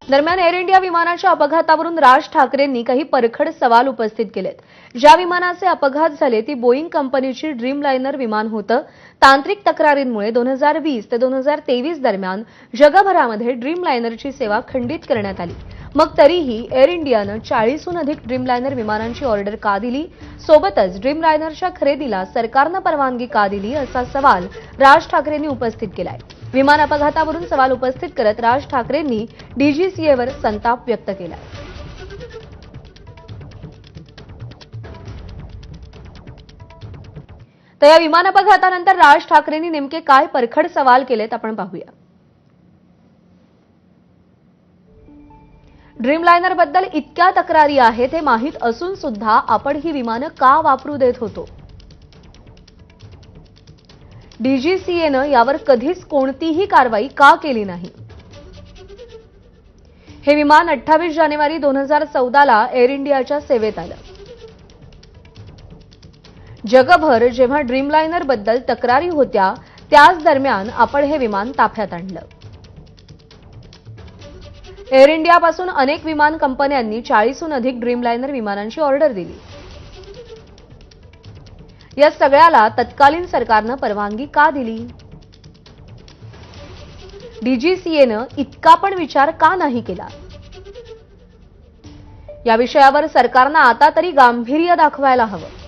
दरम्यान air India विमानाच्या अपघातावरून राज ठाकरेंनी काही परखड सवाल उपस्थित केलेत। ज्या विमानाचे अपघात झाले ती बोईंग कंपनीची ड्रीमलाइनर विमान होतं। तांत्रिक तक्रारींमुळे 2020 ते 2023 दरम्यान जगभरामध्ये ड्रीमलाइनरची सेवा खंडित करण्यात आली। मग तरीही एअर इंडियानं 40हून अधिक ड्रीमलाइनर विमानांची ऑर्डर का दिली? सोबतच ड्रीमलाइनरच्या खरेदीला सरकारनं परवानगी का दिली असा सवाल राज ठाकरेंनी उपस्थित केलाय। विमान अपघातावरून सवाल उपस्थित करत राज ठाकरेंनी डीजीसीएवर संताप व्यक्त केला। तर या विमान अपघातानंतर राज ठाकरेंनी नेमके काय परखड सवाल केलेत आपण पाहूया। ड्रीमलाइनर बद्दल इतक्या तक्रारी आहेत हे माहीत असून सुद्धा आपण ही विमानं का वापरू देत होतो? डीजीसीएनं यावर कधीच कोणतीही कारवाई का केली नाही? हे विमान 28 जानेवारी 2014ला एअर इंडियाच्या सेवेत आलं। जगभर जेव्हा ड्रीमलाइनर बद्दल तक्रारी होत्या त्याच दरम्यान आपण हे विमान ताफ्यात आणलं। एअर इंडियापासून अनेक विमान कंपन्यांनी 40हून अधिक ड्रीमलाइनर विमानांची ऑर्डर दिली। या सगळ्याला तत्कालीन सरकारनं परवानगी का दिली? डीजीसीएनं इतका पण विचार का नाही केला? या विषयावर सरकारनं आता तरी गांभीर्य दाखवायला हवं।